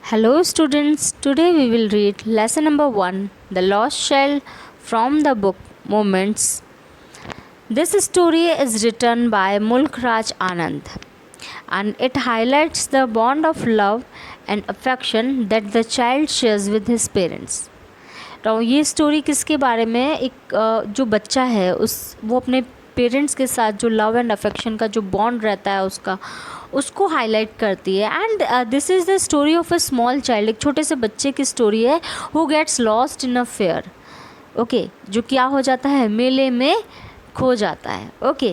Hello students, today we will read lesson number 1, The Lost Child from the book Moments. This story is written by Mulk Raj Anand and it highlights the bond of love and affection that the child shares with his parents. तो ये story किसके बारे में जो बच्चा है वो अपने पेरेंट्स के साथ जो लव एंड अफेक्शन का जो बॉन्ड रहता है उसको हाईलाइट करती है. And this is the story of a small child. एक छोटे से बच्चे की स्टोरी है who gets lost in a fair. Okay, जो क्या हो जाता है, मेले में खो जाता है. Okay,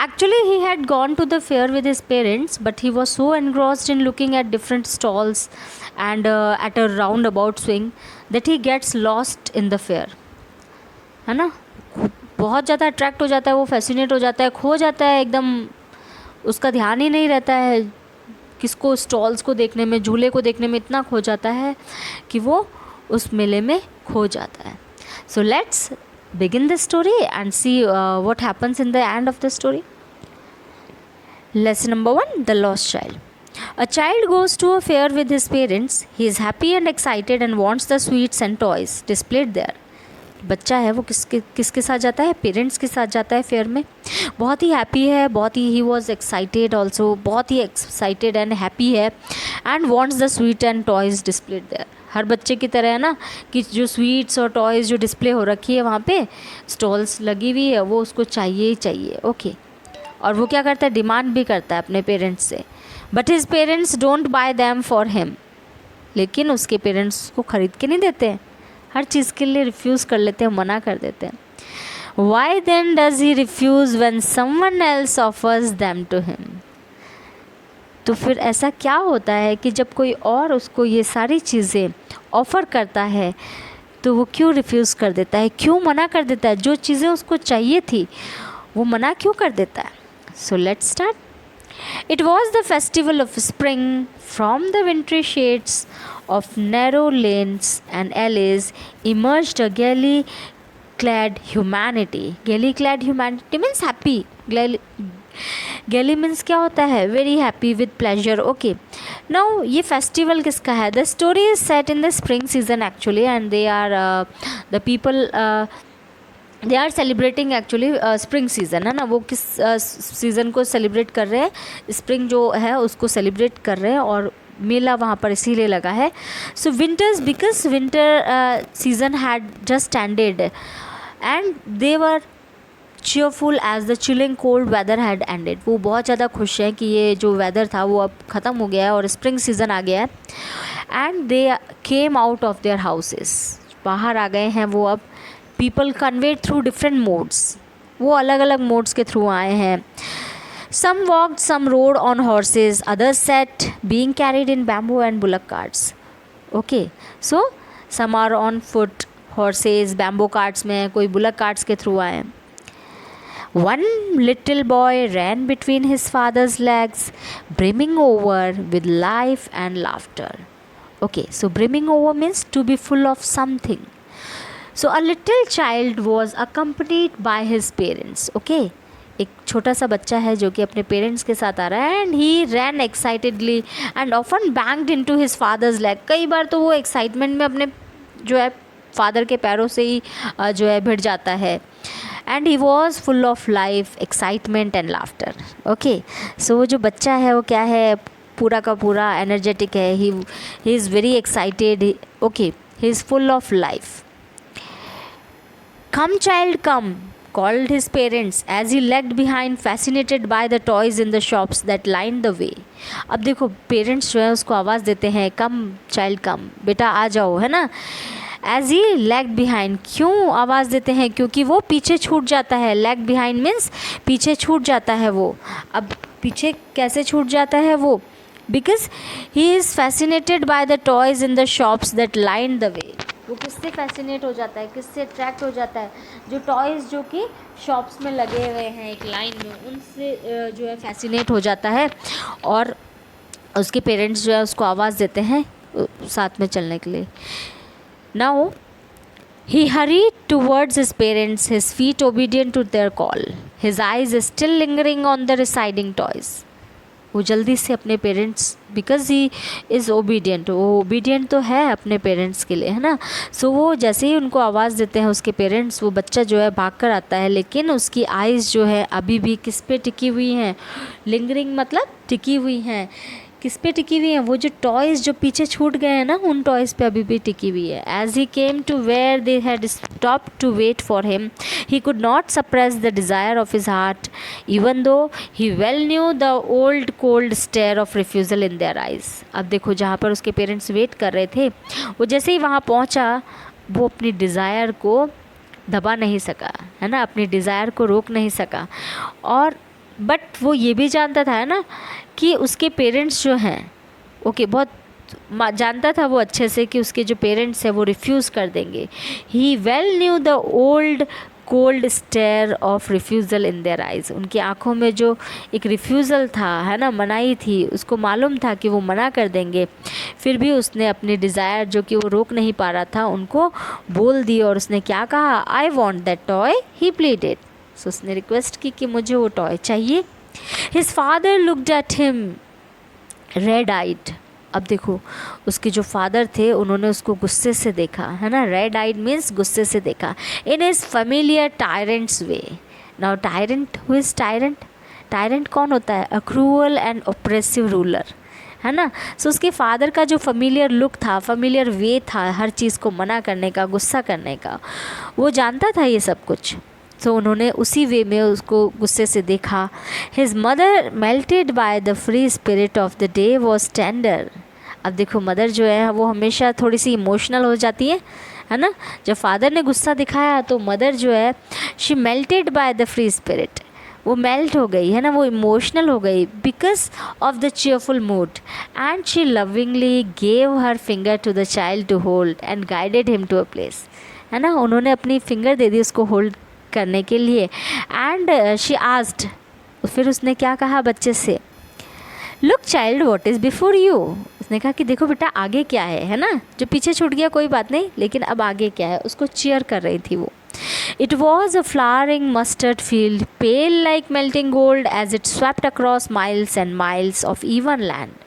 actually he had gone to the fair with his parents but he was so engrossed in looking at different stalls and at a roundabout swing that he gets lost in the fair. है ना, बहुत ज़्यादा attract हो जाता है, वो fascinate हो जाता है, खो जाता है एकदम. उसका ध्यान ही नहीं रहता है किसको, स्टॉल्स को देखने में, झूले को देखने में इतना खो जाता है कि वो उस मेले में खो जाता है. So let's begin the story and see what happens in the end of the story. Lesson number 1, The Lost Child. A child goes to a fair with his parents. He is happy and excited and wants the sweets and toys displayed there. बच्चा है वो किसके साथ जाता है, parents के साथ जाता है फेयर में. बहुत ही हैप्पी है, बहुत ही वॉज एक्साइटेड ऑल्सो, बहुत ही एक्साइटेड एंड हैप्पी है and wants the sweet and toys displayed there. हर बच्चे की तरह है ना कि जो स्वीट्स और टॉयज़ जो डिस्प्ले हो रखी है वहाँ पे स्टॉल्स लगी हुई है, वो उसको चाहिए ही चाहिए. ओके, और वो क्या करता है, डिमांड भी करता है अपने पेरेंट्स से. But his parents don't buy them for him. लेकिन उसके पेरेंट्स उसको ख़रीद के नहीं देते हैं, हर चीज़ के लिए रिफ्यूज़ कर लेते हैं, मना कर देते हैं. Why then does he refuse when someone else offers them to him. तो फिर ऐसा क्या होता है कि जब कोई और उसको ये सारी चीज़ें ऑफ़र करता है तो वो क्यों रिफ्यूज़ कर देता है, क्यों मना कर देता है. जो चीज़ें उसको चाहिए थी वो मना क्यों कर देता है. So let's start. It was the festival of spring. From the wintry shades of narrow lanes and alleys emerged a gaily clad humanity. Gaily clad humanity means happy. Gaily means क्या होता है, very happy with pleasure. Okay. Now ये festival किसका है? The story is set in the spring season actually, and they are the people. They are celebrating actually spring season, है ना. वो किस सीज़न को सेलिब्रेट कर रहे हैं, स्प्रिंग जो है उसको सेलिब्रेट कर रहे हैं और मेला वहाँ पर इसीलिए लगा है. So winters, because winter season had just ended and they were cheerful as the chilling cold weather had ended. वो बहुत ज़्यादा खुश हैं कि ये जो वेदर था वो अब ख़त्म हो गया है और स्प्रिंग सीज़न आ गया है. And they came out of their houses. बाहर आ गए हैं वो अब. People conveyed through different modes. वो अलग अलग मोड्स के थ्रू आए हैं. Some walked, some rode on horses, others sat being carried in bamboo and bullock carts. Okay, so some are on foot, horses, bamboo carts में, कोई bullock carts के through आए. One little boy ran between his father's legs, brimming over with life and laughter. Okay, so brimming over means to be full of something. So a little child was accompanied by his parents. Okay, एक छोटा सा बच्चा है जो कि अपने parents के साथ आ रहा है. And he ran excitedly and often banged into his father's leg. कई बार तो वो एक्साइटमेंट में अपने जो है फादर के पैरों से ही जो है भिड़ जाता है. And he was full of life, excitement and laughter. Okay, so वो जो बच्चा है वो क्या है, पूरा का पूरा एनर्जेटिक है. He is very excited. Okay, he is full of life. Come child come, called his parents as he lagged behind, fascinated by the toys in the shops that lined the way. अब देखो parents जो है उसको आवाज़ देते हैं, कम child कम, बेटा आ जाओ, है ना. एज ही लैग बिहाइंड, क्यों आवाज़ देते हैं, क्योंकि वो पीछे छूट जाता है. लैग बिहाइंड मीन्स पीछे छूट जाता है वो. अब पीछे कैसे छूट जाता है वो, because he is fascinated by the toys in the shops that line the way. वो किससे फैसिनेट हो जाता है, किससे अट्रैक्ट हो जाता है, जो टॉयज़ जो कि शॉप्स में लगे हुए हैं एक लाइन में, उनसे जो है फैसिनेट हो जाता है. और उसके पेरेंट्स जो है उसको आवाज़ देते हैं साथ में चलने के लिए. Now he hurried towards his parents, his feet obedient to their call, his eyes still lingering on the receding toys. वो जल्दी से अपने parents, because he is obedient, वो ओबीडियंट तो है अपने पेरेंट्स के लिए, है ना। सो वो जैसे ही उनको आवाज़ देते हैं उसके पेरेंट्स, वो बच्चा जो है भाग कर आता है, लेकिन उसकी आइज़ जो है अभी भी किस पे टिकी हुई हैं, लिंगरिंग मतलब टिकी हुई हैं, किस पे टिकी हुई है, वो जो टॉयज़ जो पीछे छूट गए हैं ना, उन टॉयज़ पे अभी भी टिकी हुई है। As he came to where they had stop to wait for him, he could not suppress the desire of his heart, even though he well knew the old cold stare of refusal in their eyes. अब देखो, जहाँ पर उसके parents wait कर रहे थे, वो जैसे ही वहाँ पहुँचा, वो अपनी डिज़ायर को दबा नहीं सका, है ना, अपनी डिज़ायर को रोक नहीं सका। और बट वो ये भी जानता था, है ना, कि उसके पेरेंट्स जो हैं, ओके, बहुत जानता था वो अच्छे से कि उसके जो पेरेंट्स हैं वो रिफ्यूज़ कर देंगे। He well knew the old cold stare of refusal in their eyes, उनकी आंखों में जो एक रिफ्यूज़ल था, है ना, मनाही थी, उसको मालूम था कि वो मना कर देंगे। फिर भी उसने अपनी डिज़ायर जो कि वो रोक नहीं पा रहा था उनको बोल दी, और उसने क्या कहा, I want that toy, he pleaded. So उसने रिक्वेस्ट की कि मुझे वो टॉय चाहिए। His father looked at him red eyed. अब देखो, उसके जो फादर थे उन्होंने उसको गुस्से से देखा, है ना, रेड आइड मीन्स गुस्से से देखा, in his familiar tyrants way. Now tyrant, who is tyrant, tyrant कौन होता है, अ क्रूअल एंड ऑप्रेसिव रूलर, है ना। सो उसके फादर का जो फेमिलियर लुक था, फेमिलियर वे था हर चीज़ को मना करने का, गुस्सा करने का, वो जानता था ये सब कुछ। तो उन्होंने उसी वे में उसको गुस्से से देखा। His mother melted by the free spirit of the day was tender. अब देखो, मदर जो है वो हमेशा थोड़ी सी इमोशनल हो जाती है ना। जब फादर ने गुस्सा दिखाया तो मदर जो है, she melted by the free spirit, वो मेल्ट हो गई, है ना, वो इमोशनल हो गई because of the cheerful mood, and she lovingly gave her finger to the child to hold and guided him to a place, है ना। उन्होंने अपनी फिंगर दे दी उसको होल्ड करने के लिए। एंड शी आस्क्ड, फिर उसने क्या कहा बच्चे से, look child what is before you. उसने कहा कि देखो बेटा आगे क्या है ना, जो पीछे छूट गया कोई बात नहीं, लेकिन अब आगे क्या है, उसको चीयर कर रही थी वो। It was a flowering mustard field, pale like melting gold as it swept across miles and miles of even land.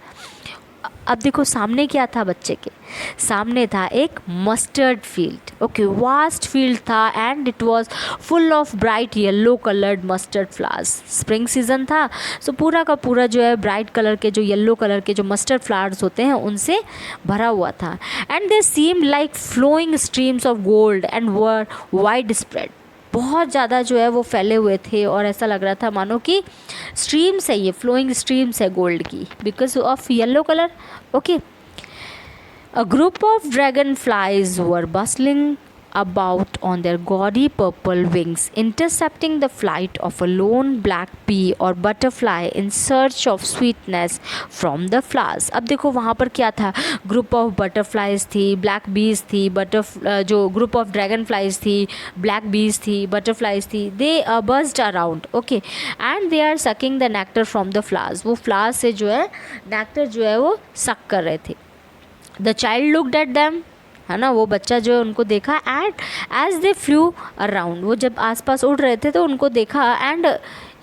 अब देखो सामने क्या था बच्चे के, सामने था एक mustard field, okay, vast field था, and it was full of bright yellow coloured mustard flowers. Spring season था, सो पूरा का पूरा जो है ब्राइट कलर के, जो येलो कलर के जो मस्टर्ड फ्लावर्स होते हैं उनसे भरा हुआ था। And they seemed like flowing streams of gold and were wide spread, बहुत ज़्यादा जो है वो फैले हुए थे, और ऐसा लग रहा था मानो कि स्ट्रीम्स है, ये फ्लोइंग स्ट्रीम्स है गोल्ड की, because of yellow colour, okay. A group of dragonflies were bustling about on their gaudy purple wings, intercepting the flight of a lone black bee or butterfly in search of sweetness from the flowers. अब देखो वहाँ पर क्या था, group of butterflies थी, black bees थी, जो group of dragonflies थी, ब्लैक बीज थी, बटरफ्लाइज थी, they buzzed around, okay, and they are sucking the nectar from the flowers. वो फ्लावर्स से जो है नेक्टर जो है वो सक कर रहे थे। The child looked at them, है ना, वो बच्चा जो है उनको देखा, and as they flew around, वो जब आसपास उड़ रहे थे तो उनको देखा, and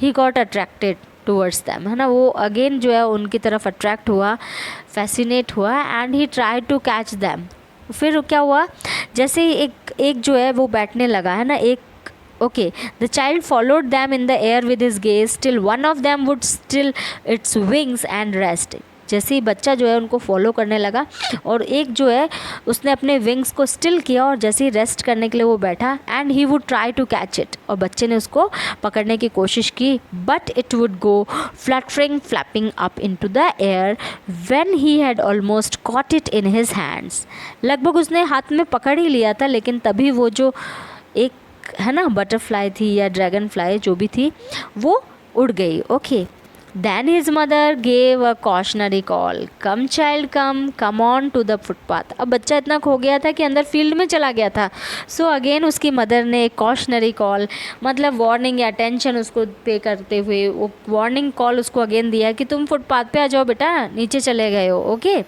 he got attracted towards them, है ना, वो अगेन जो है उनकी तरफ अट्रैक्ट हुआ, फैसिनेट हुआ, and he try to catch them. फिर क्या हुआ, जैसे ही एक जो है वो बैठने लगा, है ना, एक, okay, the child followed them in the air with his gaze till one of them would still its wings and rest. जैसे ही बच्चा जो है उनको फॉलो करने लगा, और एक जो है उसने अपने विंग्स को स्टिल किया, और जैसे ही रेस्ट करने के लिए वो बैठा, and he would try to catch it, और बच्चे ने उसको पकड़ने की कोशिश की, but it would go fluttering flapping up into the air when he had almost caught it in his hands. लगभग उसने हाथ में पकड़ ही लिया था, लेकिन तभी वो जो एक, है ना, बटरफ्लाई थी या ड्रैगन फ्लाई जो भी थी, वो उड़ गई, okay. Then his mother gave a cautionary call. Come child, come on to the footpath. अब बच्चा इतना खो गया था कि अंदर फील्ड में चला गया था। सो अगेन उसकी मदर ने एक कॉशनरी कॉल, मतलब वार्निंग या अटेंशन उसको पे करते हुए वो वार्निंग कॉल उसको अगेन दिया कि तुम फुटपाथ पे आ जाओ बेटा, नीचे चले गए हो, okay.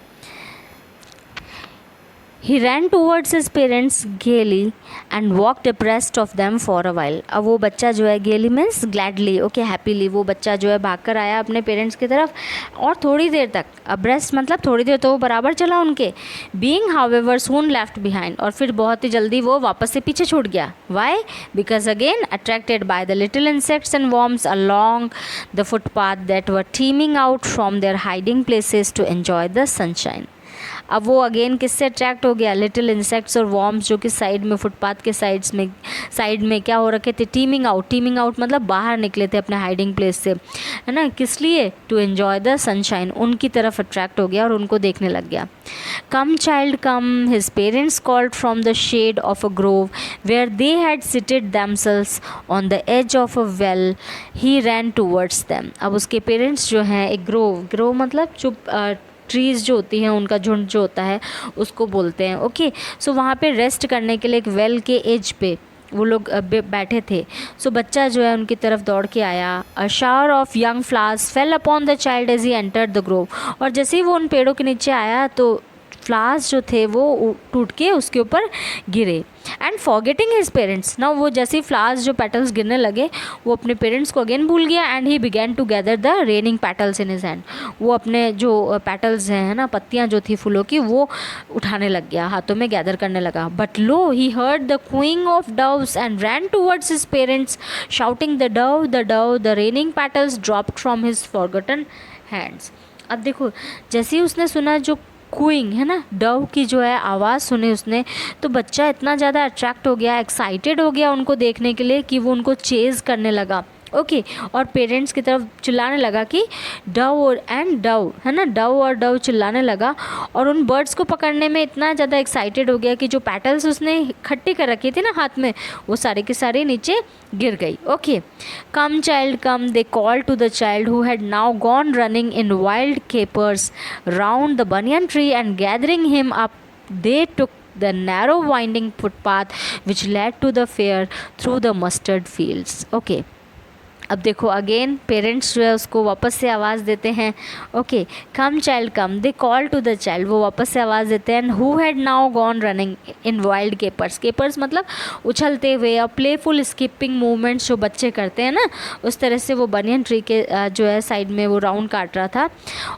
He ran towards his parents gaily and walked abreast of them for a while. अब वो बच्चा जो है gaily means gladly, okay, happily, वो बच्चा जो है भाग कर आया अपने पेरेंट्स की तरफ और थोड़ी देर तक, abreast मतलब थोड़ी देर तो वो बराबर चला उनके. Being however soon left behind, और फिर बहुत ही जल्दी वो वापस से पीछे छूट गया. Why? Because again attracted by the little insects and worms along the footpath that were teeming out from their hiding places to enjoy the sunshine. अब वो अगेन किससे अट्रैक्ट हो गया? लिटिल इंसेक्ट्स और वॉर्म्स जो कि साइड में, footpath के साइड में क्या हो रखे थे? टीमिंग आउट मतलब बाहर निकले थे अपने हाइडिंग प्लेस से, है ना. किस लिए? To enjoy the sunshine. उनकी तरफ अट्रैक्ट हो गया और उनको देखने लग गया. Come child come, his parents called from the shade of a grove where they had seated themselves on the edge of a well. He ran towards them. अब उसके पेरेंट्स जो हैं, एक ग्रोव मतलब जो ट्रीज़ जो होती हैं उनका झुंड जो होता है उसको बोलते हैं. ओके, सो वहाँ पे रेस्ट करने के लिए एक वेल के एज पे वो लोग बैठे थे. सो बच्चा जो है उनकी तरफ दौड़ के आया. A shower of young flowers fell upon the child as he entered the grove. और जैसे ही वो उन पेड़ों के नीचे आया तो फ्लावर्स जो थे वो टूट के उसके ऊपर गिरे. एंड फॉरगेटिंग हिज पेरेंट्स, ना वो जैसे ही फ्लावर्स जो पेटल्स गिरने लगे वो अपने पेरेंट्स को अगेन भूल गया. And he began to gather the raining petals in his hand. वो अपने जो पेटल्स हैं, है ना, पत्तियां जो थी फूलों की, वो उठाने लग गया, हाथों में गैदर करने लगा. But low, he heard the queuing of doves and ran towards his parents shouting the Dove the Dove. The raining petals dropped from his forgotten hands. अब देखो, जैसे ही उसने सुना जो कूइंग, है ना, डव की जो है आवाज़ सुनी उसने, तो बच्चा इतना ज़्यादा अट्रैक्ट हो गया, एक्साइटेड हो गया उनको देखने के लिए कि वो उनको चेज़ करने लगा. ओके, और पेरेंट्स की तरफ चिल्लाने लगा कि डव एंड डव, है ना, डव और डव चिल्लाने लगा. और उन बर्ड्स को पकड़ने में इतना ज़्यादा एक्साइटेड हो गया कि जो पेटल्स उसने इकट्ठी कर रखी थी ना हाथ में, वो सारे के सारे नीचे गिर गई. Okay, come child come, they call to the child who had now gone running in wild capers round the banyan tree, and gathering him up they took the narrow winding footpath which led to the fair through the mustard fields. Okay, अब देखो again parents जो है उसको वापस से आवाज़ देते हैं. Okay, come child come, they call to the child, वो वापस से आवाज़ देते हैं. Who had now gone running in wild capers मतलब उछलते हुए, और प्लेफुल स्किपिंग मूवमेंट्स जो बच्चे करते हैं ना, उस तरह से वो बनियन ट्री के जो है साइड में वो राउंड काट रहा था.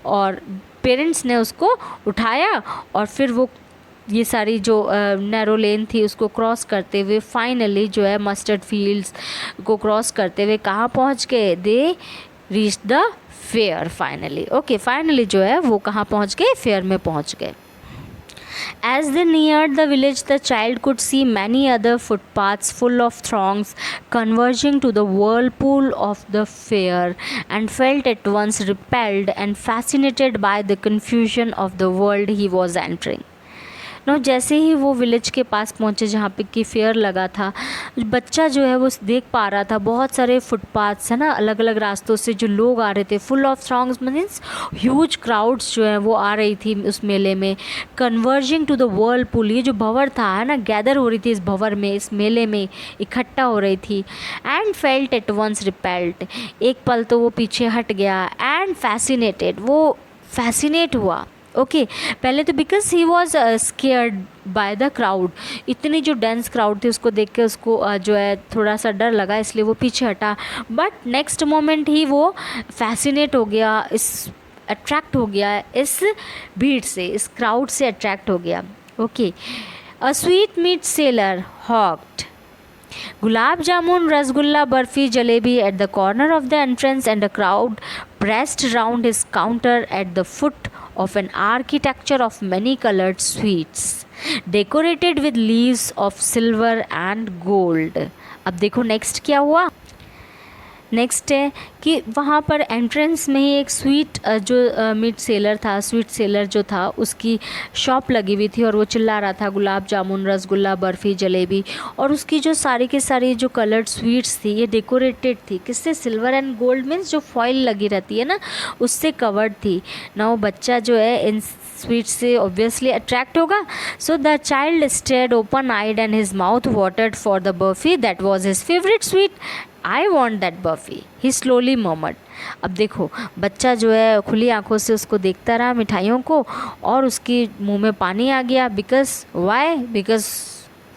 और पेरेंट्स ने उसको उठाया और फिर वो ये सारी जो नैरो लेन थी उसको क्रॉस करते हुए फाइनली जो है मस्टर्ड फील्ड्स को क्रॉस करते हुए कहाँ पहुँच गए? They reach the fair finally. Okay, finally जो है वो कहाँ पहुँच गए? फेयर में पहुँच गए. As they neared the village, the child could see many other footpaths full of throngs converging to the whirlpool of the fair, and felt at once repelled and fascinated by the confusion of the world he was entering. No, जैसे ही वो village के पास पहुँचे जहाँ पे कि fair लगा था, बच्चा जो है वो देख पा रहा था बहुत सारे फुटपाथ्स, है ना, अलग अलग रास्तों से जो लोग आ रहे थे. Full of throngs means huge crowds जो है वो आ रही थी उस मेले में. कन्वर्जिंग टू द व्हर्लपूल, ये जो भंवर था, है ना, गैदर हो रही थी इस भंवर में, इस मेले में इकट्ठा हो रही थी. And felt at once repelled, एक पल तो वो पीछे हट गया. एंड फैसिनेटेड, वो फैसिनेट हुआ. ओके, पहले तो because he was scared by the crowd, इतनी जो डेंस क्राउड थी उसको देख के उसको जो है थोड़ा सा डर लगा, इसलिए वो पीछे हटा. बट नेक्स्ट मोमेंट ही वो फैसिनेट हो गया, अट्रैक्ट हो गया इस भीड़ से, इस क्राउड से अट्रैक्ट हो गया. Okay, a sweet meat seller hawked gulab jamun, rasgulla, barfi, jalebi at the corner of the entrance, and a crowd pressed round his counter at the foot of an architecture of many colored sweets decorated with leaves of silver and gold. अब देखो next क्या हुआ. Next है कि वहाँ पर entrance में ही एक स्वीट जो मीट सेलर था, स्वीट सेलर जो था उसकी शॉप लगी हुई थी, और वो चिल्ला रहा था गुलाब जामुन, रसगुल्ला, बर्फ़ी, जलेबी. और उसकी जो सारी के सारी जो कलर्ड स्वीट्स थी ये डेकोरेटेड थी, किससे? सिल्वर एंड गोल्ड मीन्स जो फॉइल लगी रहती है ना, उससे कवर्ड थी ना. वो बच्चा जो है इन स्वीट्स से ऑब्वियसली अट्रैक्ट होगा. So the child stared open eyed and his mouth watered for the barfi that was his favourite sweet. I want that barfi, he slowly murmured. अब देखो बच्चा जो है खुली आंखों से उसको देखता रहा मिठाइयों को, और उसके मुंह में पानी आ गया। Because why, because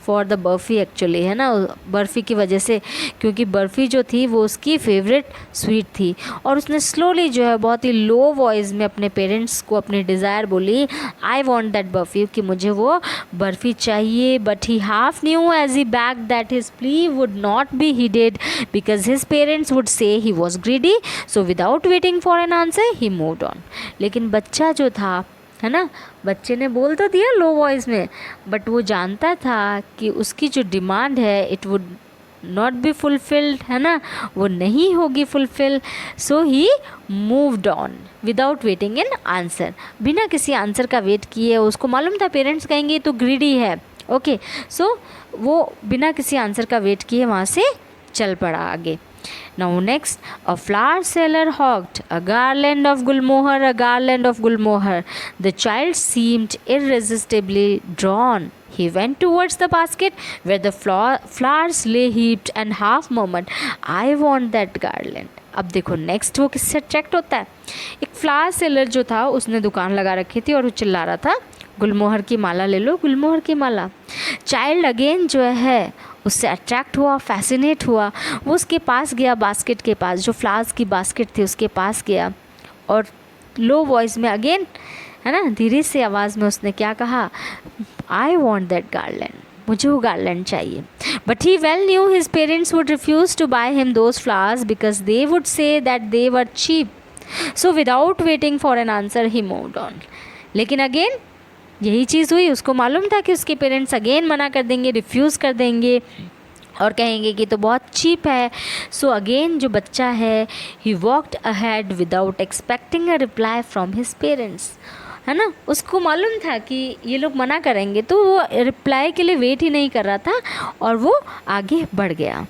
for the barfi actually, है ना, बर्फ़ी की वजह से, क्योंकि बर्फ़ी जो थी वो उसकी फेवरेट स्वीट थी। और उसने स्लोली जो है बहुत ही लो वॉइस में अपने पेरेंट्स को अपनी डिज़ायर बोली, आई वॉन्ट दैट बर्फ़ी, कि मुझे वो बर्फ़ी चाहिए। But he half knew as he begged that his plea would not be heeded because his parents would say he was greedy, so without waiting for an answer he moved on. लेकिन बच्चा जो था, है ना, बच्चे ने बोल तो दिया लो वॉइस में, बट वो जानता था कि उसकी जो डिमांड है it would not be fulfilled, है ना, वो नहीं होगी fulfil. So he moved on without waiting an answer, बिना किसी आंसर का वेट किए। उसको मालूम था पेरेंट्स कहेंगे तो ग्रीडी है, ओके, सो वो बिना किसी आंसर का वेट किए वहाँ से चल पड़ा आगे। Now next, a flower seller hawked a garland of gulmohar, a garland of gulmohar. The child seemed irresistibly drawn. He went towards the basket where the flowers lay heaped and half murmured, I want that garland. अब देखो next वो किससे attract होता है। एक flower seller जो था उसने दुकान लगा रखी थी और वो चिल्ला रहा था गुलमोहर की माला ले लो, गुलमोहर की माला। चाइल्ड अगेन जो है उससे अट्रैक्ट हुआ, फैसिनेट हुआ। वो उसके पास गया, बास्केट के पास, जो फ्लावर्स की बास्केट थी उसके पास गया, और लो वॉइस में अगेन, है ना, धीरे से आवाज़ में उसने क्या कहा, आई वॉन्ट दैट गार्लैंड, मुझे वो गार्लैंड चाहिए। But he well knew his parents would refuse to buy him those flowers because they would say that they were cheap, so without waiting for an answer he moved on. लेकिन again यही चीज़ हुई, उसको मालूम था कि उसके parents again मना कर देंगे, रिफ्यूज़ कर देंगे और कहेंगे कि तो बहुत चीप है। सो अगेन जो बच्चा है he walked ahead without expecting a reply from his parents, है ना, उसको मालूम था कि ये लोग मना करेंगे, तो वो रिप्लाई के लिए वेट ही नहीं कर रहा था और वो आगे बढ़ गया।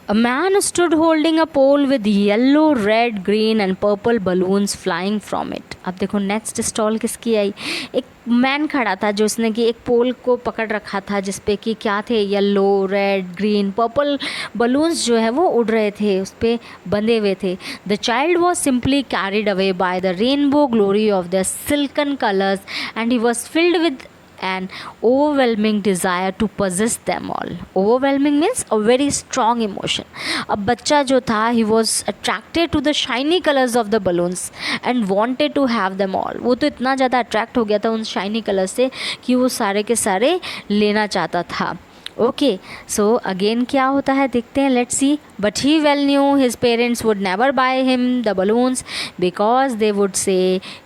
A man stood holding a pole with yellow, red, green and purple balloons flying from it. अब देखो नेक्स्ट स्टॉल किसकी आई। एक मैन खड़ा था जो उसने कि एक पोल को पकड़ रखा था जिसपे कि क्या थे, yellow, red, green, purple balloons जो है वो उड़ रहे थे, उस पर बंधे हुए थे। The child was simply carried away by the rainbow glory of the silken colours and he was filled with an overwhelming desire to possess them all. Overwhelming means a very strong emotion. अब बच्चा जो था he was attracted to the shiny colors of the balloons and wanted to have them all. वो तो इतना ज़्यादा attract हो गया था उन शाइनी कलर से कि वो सारे के सारे लेना चाहता था। ओके, सो अगेन क्या होता है देखते हैं, let's see. But he well knew his parents would never buy him the balloons because they would say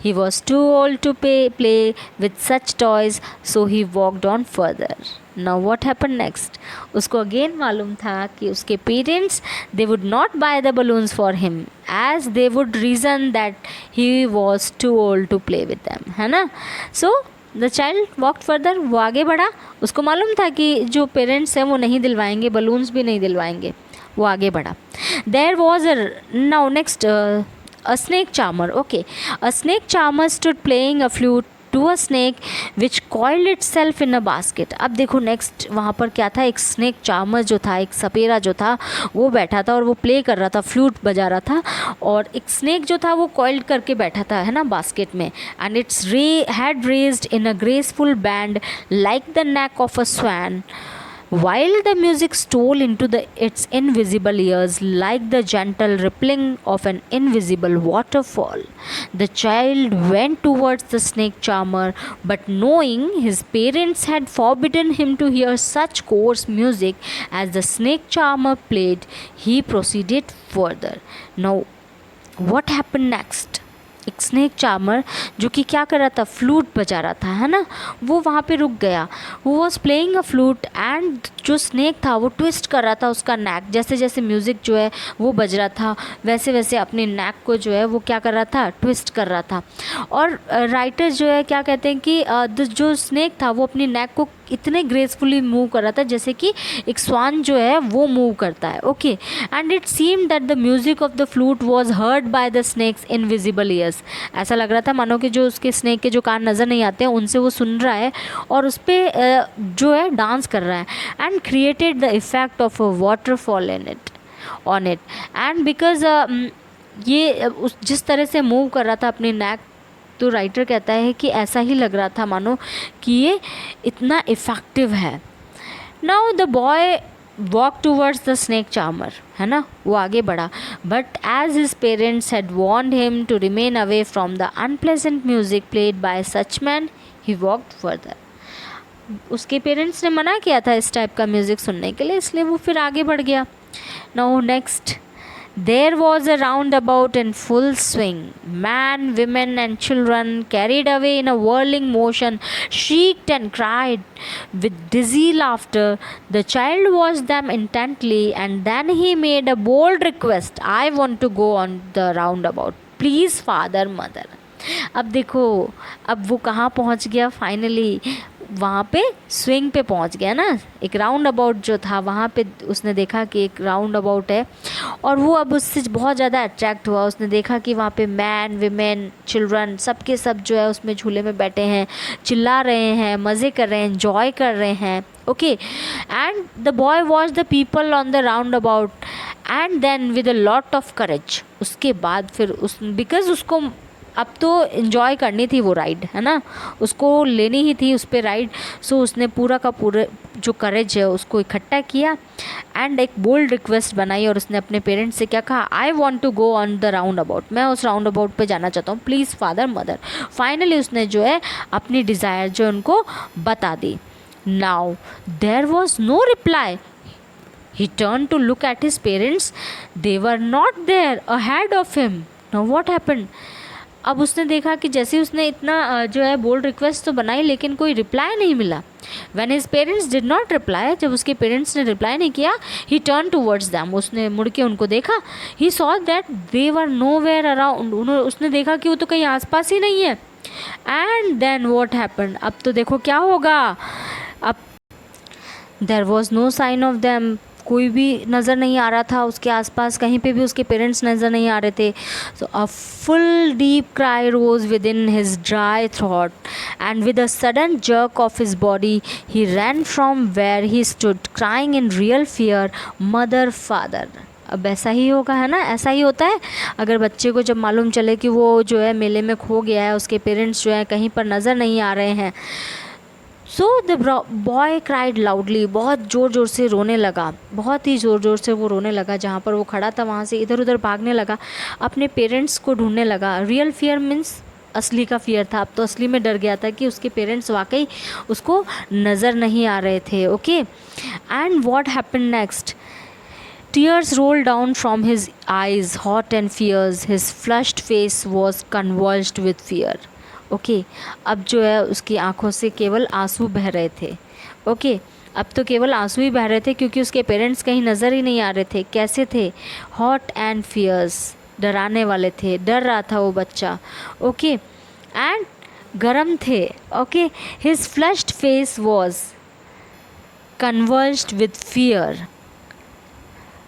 he was too old to play with such toys, so he walked on further. Now what happen next, उसको again मालूम था कि उसके parents they would not buy the balloons for him as they would reason that he was too old to play with them, है ना। सो the child walked further, वो आगे बढ़ा, उसको मालूम था कि जो पेरेंट्स हैं वो नहीं दिलवाएंगे, बलून्स भी नहीं दिलवाएंगे, वो आगे बढ़ा। There was a now next a snake charmer. Okay, a snake charmer stood playing a flute to a snake which coiled itself in a basket. अब देखो नेक्स्ट वहाँ पर क्या था, एक स्नेक चार्मर जो था, एक सपेरा जो था वो बैठा था और वो प्ले कर रहा था, फ्लूट बजा रहा था, और एक स्नेक जो था वो कॉइल्ड करके बैठा था, है ना, बास्केट में। And it's had raised in a graceful band like the neck of a swan while the music stole into its invisible ears like the gentle rippling of an invisible waterfall. The child went towards the snake charmer, but knowing his parents had forbidden him to hear such coarse music as the snake charmer played, he proceeded further. Now, what happened next? एक snake charmer जो कि क्या कर रहा था, flute बजा रहा था, है ना, वो वहाँ पे रुक गया। वो was playing a flute and जो स्नेक था वो ट्विस्ट कर रहा था उसका नेक, जैसे जैसे म्यूज़िक जो है वो बज रहा था वैसे वैसे अपने नेक को जो है वो क्या कर रहा था, ट्विस्ट कर रहा था। और राइटर जो है क्या कहते हैं कि जो स्नेक था वो अपनी नेक को इतने ग्रेसफुली मूव कर रहा था जैसे कि एक स्वान जो है वो मूव करता है। Okay, and it seemed that the music of the flute was heard by the snake's invisible ears. ऐसा लग रहा था मानो कि जो उसके स्नेक के जो कान नज़र नहीं आते हैं उनसे वो सुन रहा है और उस पर जो है डांस कर रहा है। And created the effect of a waterfall on it and because ये उस जिस तरह से मूव कर रहा था अपनी नेक, तो राइटर कहता है कि ऐसा ही लग रहा था मानो कि ये इतना इफ़ेक्टिव है। Now the boy walk towards the snake charmer, है ना, वो आगे बढ़ा, but as his parents had warned him to remain away from the unpleasant music played by such man, he walked further. उसके पेरेंट्स ने मना किया था इस टाइप का म्यूज़िक सुनने के लिए, इसलिए वो फिर आगे बढ़ गया। Now next, there was a roundabout in full swing. Men, women, and children, carried away in a whirling motion, shrieked and cried with dizzy laughter. The child watched them intently, and then he made a bold request. I want to go on the roundabout. Please, father, mother. अब देखो, अब वो कहाँ पहुँच गया finally, वहाँ पे swing पे पहुँच गया ना। एक राउंड अबाउट जो था वहाँ पे उसने देखा कि एक राउंड अबाउट है और वो अब उससे बहुत ज़्यादा अट्रैक्ट हुआ। उसने देखा कि वहाँ पे मैन, विमेन, चिल्ड्रन सब के सब जो है उसमें झूले में बैठे हैं, चिल्ला रहे हैं, मज़े कर रहे हैं, एंजॉय कर रहे हैं। Okay, and the boy watch the people on the roundabout and then with a lot of courage. उसके बाद फिर उस बिकॉज उसको अब तो इन्जॉय करनी थी वो राइड, है ना, उसको लेनी ही थी उस पर राइड। सो उसने पूरा का पूरा जो करेज है उसको इकट्ठा किया एंड एक बोल्ड रिक्वेस्ट बनाई और उसने अपने पेरेंट्स से क्या कहा, I want to go on the roundabout, मैं उस राउंड अबाउट पर जाना चाहता हूँ, प्लीज़ फादर मदर। फाइनली उसने जो है अपनी डिज़ायर जो उनको बता दी। Now there was no reply. He turned to look at his parents. They were not there ahead of him. Now what happened? अब उसने देखा कि जैसे उसने इतना जो है बोल्ड रिक्वेस्ट तो बनाई लेकिन कोई रिप्लाई नहीं मिला। When his parents did not reply, जब उसके पेरेंट्स ने रिप्लाई नहीं किया, he turned towards them, उसने मुड़ के उनको देखा। He saw that they were nowhere around, उसने देखा कि वो तो कहीं आसपास ही नहीं है। And then what happened? अब तो देखो क्या होगा। अब there was no sign of them, कोई भी नज़र नहीं आ रहा था उसके आसपास, कहीं पे भी उसके पेरेंट्स नज़र नहीं आ रहे थे। So a full deep cry rose within his dry throat and with a sudden jerk of his body he ran from where he stood crying in real fear, mother father. अब ऐसा ही होगा, है ना, ऐसा ही होता है अगर बच्चे को जब मालूम चले कि वो जो है मेले में खो गया है, उसके पेरेंट्स जो है कहीं पर नज़र नहीं आ रहे हैं। So the boy cried loudly, बहुत ज़ोर ज़ोर से रोने लगा, बहुत ही ज़ोर ज़ोर से वो रोने लगा। जहाँ पर वो खड़ा था वहाँ से इधर उधर भागने लगा, अपने पेरेंट्स को ढूंढने लगा। रियल फियर मीन्स असली का फियर था, अब तो असली में डर गया था कि उसके पेरेंट्स वाकई उसको नज़र नहीं आ रहे थे। Okay, and what happen next, tears rolled down from his eyes, hot and fierce. His flushed face was convulsed with fear. Okay, अब जो है उसकी आंखों से केवल आंसू बह रहे थे। ओके, अब तो केवल आंसू ही बह रहे थे क्योंकि उसके पेरेंट्स कहीं नज़र ही नहीं आ रहे थे। कैसे थे? हॉट एंड फियर्स, डराने वाले थे, डर रहा था वो बच्चा। ओके, एंड गरम थे। Okay, his flushed face was converged with fear.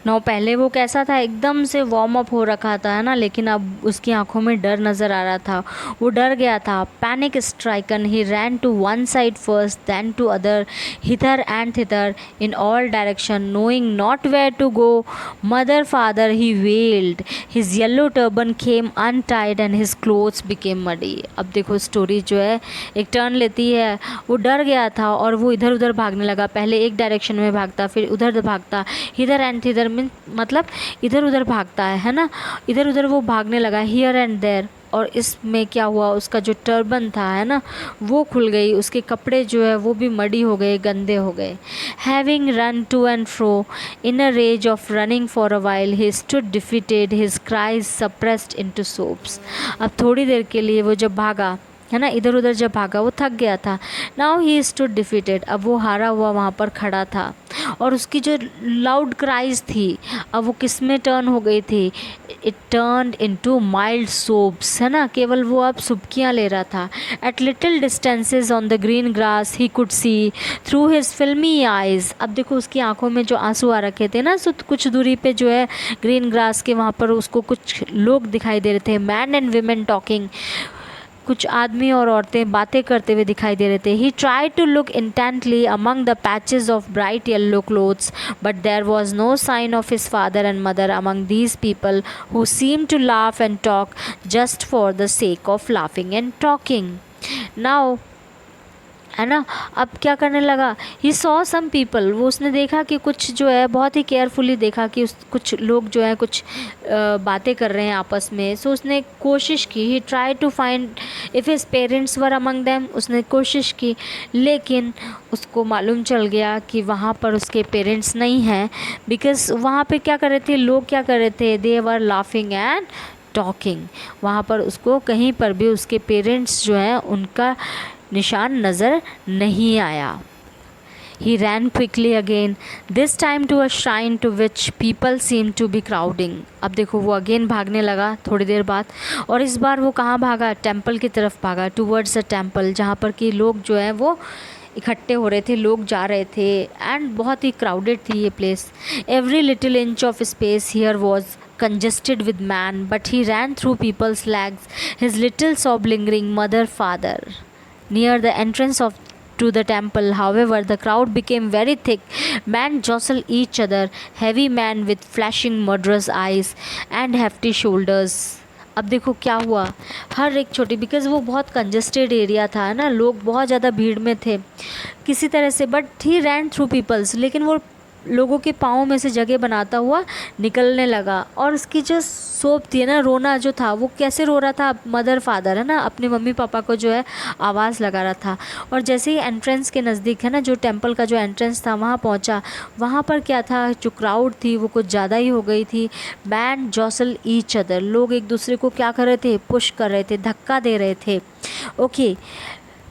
Now पहले वो कैसा था, एकदम से वार्म अप हो रखा था, है ना, लेकिन अब उसकी आंखों में डर नज़र आ रहा था, वो डर गया था। Panic stricken he ran to one side first then to other, hither and thither in all direction, knowing not where to go. Mother father he wailed, his yellow turban came untied and his clothes became muddy. अब देखो story जो है एक turn लेती है। वो डर गया था और वो इधर उधर भागने लगा, पहले एक डायरेक्शन में भागता फिर उधर भागता, हिदर एंड थिदर मतलब इधर उधर भागता है ना, इधर उधर वो भागने लगा, हियर एंड देयर। और इसमें क्या हुआ, उसका जो टर्बन था, है ना, वो खुल गई, उसके कपड़े जो है वो भी मडी हो गए, गंदे हो गए। Having run to and fro in a rage of running for a while, he stood defeated, his cries suppressed into sobs. अब थोड़ी देर के लिए वो जब भागा है ना, इधर उधर जब भागा वो थक गया था। नाउ ही स्टूड डिफीटेड, अब वो हारा हुआ वहाँ पर खड़ा था, और उसकी जो लाउड क्राइज थी अब वो किस में टर्न हो गई थी, it turned into mild sobs, है ना, केवल वो अब सुबकियाँ ले रहा था। At little distances on the green grass he could see through his filmy eyes, अब देखो उसकी आंखों में जो आंसू आ रखे थे ना, सो कुछ दूरी पे जो है ग्रीन ग्रास के वहाँ पर उसको कुछ लोग दिखाई दे रहे थे, मैन एंड वीमेन टॉकिंग, कुछ आदमी और औरतें बातें करते हुए दिखाई दे रहे थे। He try to look intently among the patches of bright yellow clothes, but there was no sign of his father and mother among these people who seem to laugh and talk just for the sake of laughing and talking. Now, है ना, अब क्या करने लगा, he saw some people, वो उसने देखा कि कुछ जो है बहुत ही केयरफुली देखा कि कुछ लोग जो है कुछ बातें कर रहे हैं आपस में। सो उसने कोशिश की, he try to find if his parents were among them, उसने कोशिश की, लेकिन उसको मालूम चल गया कि वहाँ पर उसके पेरेंट्स नहीं हैं, बिकॉज़ वहाँ पे क्या कर रहे थे लोग, क्या कर रहे थे, दे वर लाफिंग एंड टॉकिंग। वहाँ पर उसको कहीं पर भी उसके पेरेंट्स जो हैं उनका निशान नज़र नहीं आया। He ran quickly again, this time to a shrine to which people seemed to be crowding. अब देखो वो अगेन भागने लगा थोड़ी देर बाद, और इस बार वो कहाँ भागा, टेम्पल की तरफ भागा, टूवर्ड्स अ टेम्पल, जहाँ पर कि लोग जो है वो इकट्ठे हो रहे थे, लोग जा रहे थे, एंड बहुत ही क्राउडेड थी ये place. Every little inch of space here was congested with man, but he ran through people's legs, his little sob lingering mother father. Near the entrance to the temple, however, the crowd became very thick. Men jostled each other, heavy men with flashing murderous eyes and hefty shoulders. अब देखो क्या हुआ, हर एक छोटी, because वो बहुत congested area था ना, लोग बहुत ज़्यादा भीड़ में थे किसी तरह से, but he ran through peoples, लेकिन वो लोगों के पाँव में से जगह बनाता हुआ निकलने लगा। और उसकी जो सोप थी ना, रोना जो था, वो कैसे रो रहा था, मदर फादर, है ना, अपने मम्मी पापा को जो है आवाज़ लगा रहा था। और जैसे ही एंट्रेंस के नज़दीक, है ना, जो टेंपल का जो एंट्रेंस था वहाँ पहुँचा, वहाँ पर क्या था, जो क्राउड थी वो कुछ ज़्यादा ही हो गई थी। मैन जॉसल ईच अदर, लोग एक दूसरे को क्या कर रहे थे, पुश कर रहे थे, धक्का दे रहे थे। Okay,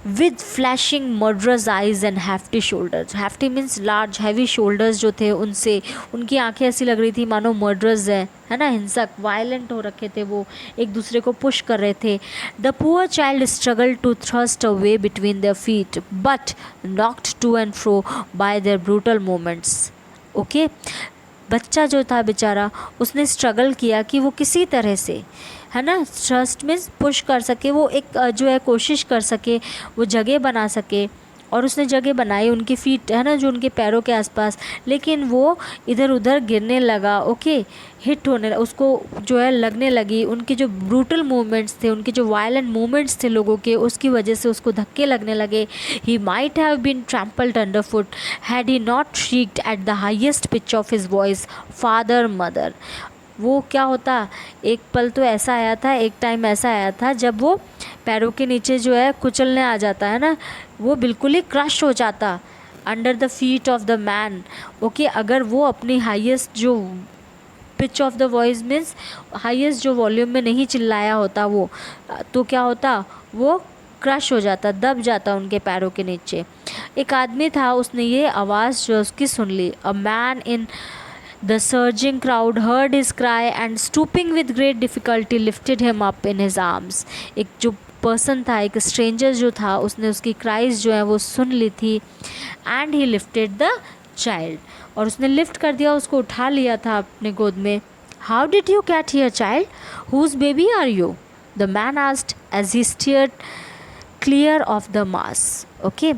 with flashing murderous eyes and hefty shoulders, hefty means large, heavy shoulders जो थे उनसे उनकी आंखें ऐसी लग रही थी मानो मर्डरस है ना, हिंसक, वायलेंट हो रखे थे, वो एक दूसरे को पुश कर रहे थे। The poor child struggle to thrust a way between their feet, but knocked to and fro by their brutal moments. Okay, बच्चा जो था बेचारा, उसने स्ट्रगल किया कि वो किसी तरह से, है ना, थ्रस्ट में पुश कर सके, वो एक जो है कोशिश कर सके, वो जगह बना सके, और उसने जगह बनाई उनकी फीट, है ना, जो उनके पैरों के आसपास, लेकिन वो इधर उधर गिरने लगा। ओके, हिट होने, उसको जो है लगने लगी, उनके जो ब्रूटल मूवमेंट्स थे, उनके जो वायलेंट मूवमेंट्स थे लोगों के, उसकी वजह से उसको धक्के लगने लगे। He might have been trampled under foot had he not shrieked at the highest pitch of his voice, father mother. वो क्या होता, एक पल तो ऐसा आया था, एक टाइम ऐसा आया था जब वो पैरों के नीचे जो है कुचलने आ जाता है ना, वो बिल्कुल ही क्रश हो जाता under the feet of the man. Okay, अगर वो अपनी हाईएस्ट जो pitch of the voice means highest जो वॉल्यूम में नहीं चिल्लाया होता वो, तो क्या होता, वो क्रश हो जाता, दब जाता उनके पैरों के नीचे। एक आदमी था, उसने ये आवाज़ जो उसकी सुन ली। A man in the surging crowd heard his cry and stooping with great difficulty lifted him up in his arms. एक जो पर्सन था, एक स्ट्रेंजर जो था, उसने उसकी क्राइज जो है वो सुन ली थी, and he lifted the child, और उसने लिफ्ट कर दिया, उसको उठा लिया था अपने गोद में। How did you get here child, whose baby are you, the man asked as he steered clear of the mass. Okay,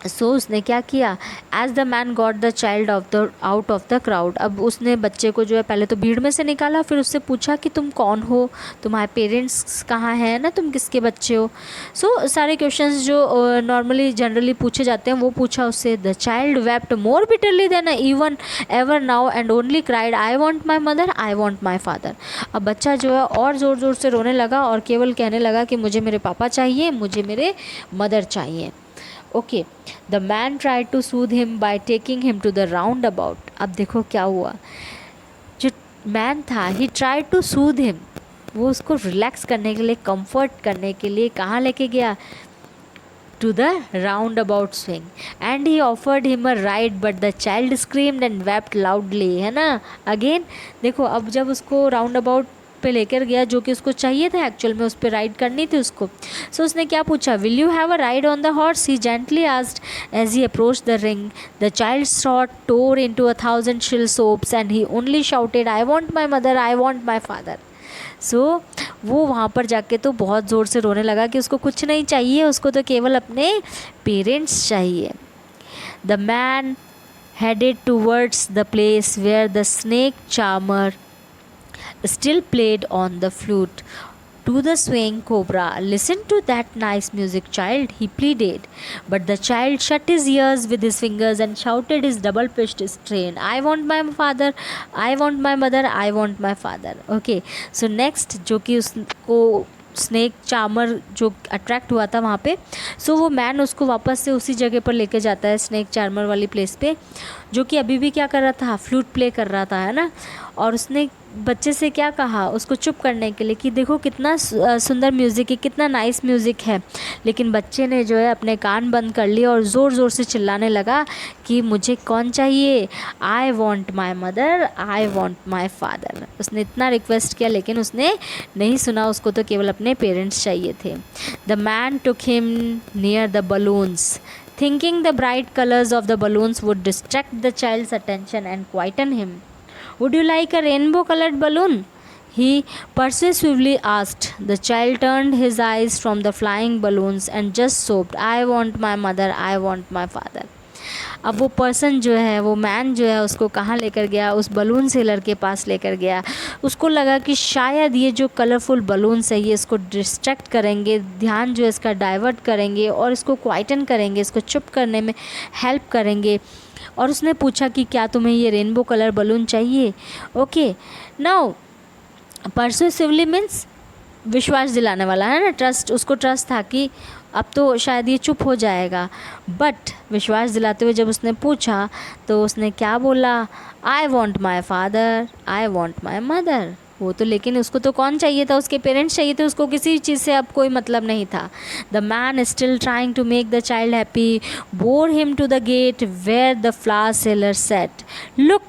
so उसने क्या किया, as the man got the child out of the crowd, अब उसने बच्चे को जो है पहले तो भीड़ में से निकाला, फिर उससे पूछा कि तुम कौन हो, तुम्हारे पेरेंट्स कहाँ हैं ना, तुम किसके बच्चे हो। सो सारे क्वेश्चंस जो नॉर्मली जनरली पूछे जाते हैं वो पूछा उससे। The child wept more bitterly than even ever now and only cried, I want my mother, I want my father. अब बच्चा जो है और ज़ोर ज़ोर से रोने लगा और केवल कहने लगा कि मुझे मेरे पापा चाहिए, मुझे मेरे मदर चाहिए। Okay, the man try to soothe him by taking him to the roundabout. अब देखो क्या हुआ, जो मैन था, he try to soothe him, वो उसको रिलैक्स करने के लिए, कंफर्ट करने के लिए कहाँ लेके गया? to the roundabout swing and he offered him a ride but the child screamed and wept loudly, है ना. अगेन देखो, अब जब उसको राउंड अबाउट पे लेकर गया, जो कि उसको चाहिए था एक्चुअल में, उस पर राइड करनी थी उसको. सो उसने क्या पूछा? Will you have a ride on the horse, he gently asked as he approached the ring. The child's throat tore into 1,000 shrill sobs and he only shouted, I want my mother, I want my father. सो वो वहाँ पर जाके तो बहुत ज़ोर से रोने लगा कि उसको कुछ नहीं चाहिए, उसको तो केवल अपने पेरेंट्स चाहिए. The man headed towards the place where the snake charmer still played on the flute. To the swaying cobra, listen to that nice music, child, he pleaded. But the child shut his ears with his fingers and shouted his double-pitched strain, I want my father, I want my mother, I want my father. Okay, so next जो कि उसको snake charmer जो attract हुआ था वहाँ पे, सो वो man उसको वापस से उसी जगह पर लेके जाता है, स्नेक चार्मर वाली प्लेस पे, जो कि अभी भी क्या कर रहा था? फ्लूट प्ले कर रहा था, है ना. और उसने बच्चे से क्या कहा उसको चुप करने के लिए कि देखो कितना सुंदर म्यूज़िक है, कितना नाइस म्यूज़िक है. लेकिन बच्चे ने जो है अपने कान बंद कर लिए और ज़ोर ज़ोर से चिल्लाने लगा कि मुझे कौन चाहिए? आई want my mother, I want my father. उसने इतना रिक्वेस्ट किया लेकिन उसने नहीं सुना, उसको तो केवल अपने पेरेंट्स चाहिए थे. The man took him near the balloons thinking the bright colors of the balloons would distract the child's attention and quieten him. Would you like a rainbow colored balloon? He persuasively asked. The child turned his eyes from the flying balloons and just sobbed, I want my mother, I want my father. अब वो person जो है, वो man जो है, उसको कहाँ लेकर गया? उस बलून सेलर के पास लेकर गया. उसको लगा कि शायद ये जो कलरफुल बलून्स है ये इसको डिस्ट्रैक्ट करेंगे, ध्यान जो है इसका डाइवर्ट करेंगे और इसको क्वाइटन करेंगे, इसको चुप करने में हेल्प करेंगे. और उसने पूछा कि क्या तुम्हें ये रेनबो कलर बलून चाहिए? ओके, नाउ परसुएसिवली मीन्स विश्वास दिलाने वाला, है ना. ट्रस्ट, उसको ट्रस्ट था कि अब तो शायद ये चुप हो जाएगा. बट विश्वास दिलाते हुए जब उसने पूछा तो उसने क्या बोला? आई want my father, I want my mother. वो तो, लेकिन उसको तो कौन चाहिए था? उसके पेरेंट्स चाहिए थे, उसको किसी चीज़ से अब कोई मतलब नहीं था. The man still trying to make the child happy bore him to the gate where the flower seller set, look,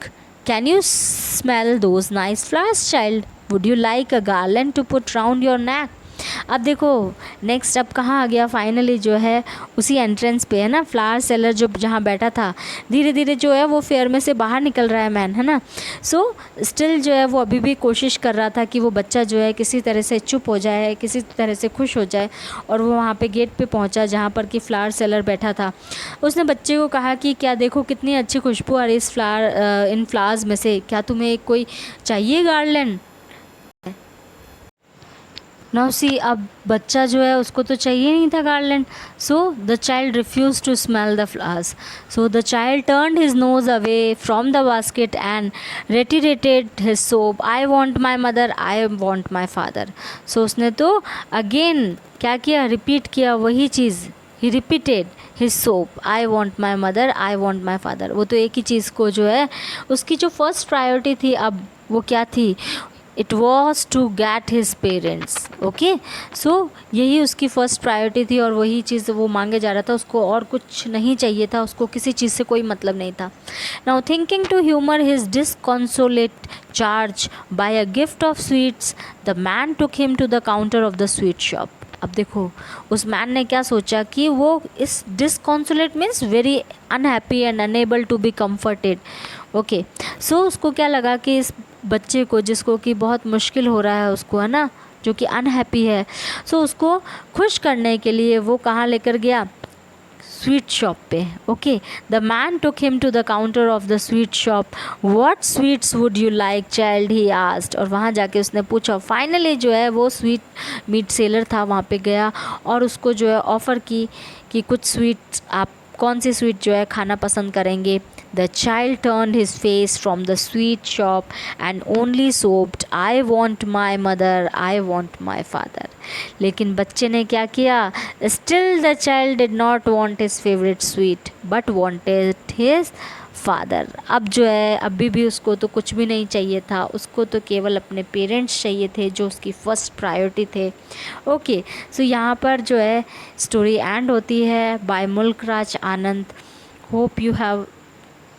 can you smell those nice flowers child, would you like a garland to put round your neck. अब देखो next अब कहाँ आ गया? Finally जो है उसी entrance पे, है ना, फ्लावर सेलर जो जहाँ बैठा था, धीरे धीरे जो है वो फेयर में से बाहर निकल रहा है मैन, है ना. सो स्टिल जो है वो अभी भी कोशिश कर रहा था कि वो बच्चा जो है किसी तरह से चुप हो जाए, किसी तरह से खुश हो जाए. और वो वहाँ पे गेट पे पहुँचा जहाँ पर कि फ्लावर सेलर बैठा था. उसने बच्चे को कहा कि क्या देखो कितनी अच्छी खुशबू आ रही इस इन फ्लावर्स में से, क्या तुम्हें कोई चाहिए गार्लैंड? नाउ सी, अब बच्चा जो है उसको तो चाहिए नहीं था garland. So the child refuse to smell the flowers. So the child turned his nose away from the basket and reiterated his sob, I want my mother, I want my father. So उसने तो again क्या किया? Repeat किया वही चीज़. He repeated his sob, I want my mother, I want my father. वो तो एक ही चीज़ को जो है, उसकी जो फर्स्ट प्रायोरिटी थी अब वो क्या थी? It was to get his parents. Okay, so यही उसकी फर्स्ट प्रायोरिटी थी और वही चीज़ वो मांगे जा रहा था. उसको और कुछ नहीं चाहिए था, उसको किसी चीज़ से कोई मतलब नहीं था. Now thinking to humour his disconsolate charge by a gift of sweets, the man took him to the counter of the sweet shop. अब देखो उस मैन ने क्या सोचा कि वो इस disconsolate means very unhappy and unable to be comforted. Okay, so उसको क्या लगा कि इस बच्चे को, जिसको कि बहुत मुश्किल हो रहा है उसको, है ना, जो कि अनहैप्पी है, सो उसको खुश करने के लिए वो कहाँ लेकर गया? स्वीट शॉप पे. Okay, the man took him to the counter of the sweet shop. What sweets would you like child, he asked. और वहाँ जाके उसने पूछा. फाइनली जो है वो स्वीट मीट सेलर था, वहाँ पे गया और उसको जो है ऑफ़र की कि कुछ स्वीट्स, आप कौन सी स्वीट जो है खाना पसंद करेंगे. The child turned his face from the sweet shop and only sobbed, I want my mother, I want my father. लेकिन बच्चे ने क्या किया? Still the child did not want his favorite sweet but wanted his father. अब जो है अभी भी उसको तो कुछ भी नहीं चाहिए था, उसको तो केवल अपने पेरेंट्स चाहिए थे जो उसकी फर्स्ट प्रायोरिटी थे। ओके, सो यहाँ पर जो है स्टोरी एंड होती है by Mulk Raj Anand. Hope you have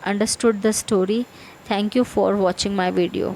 understood the story. Thank you for watching my video.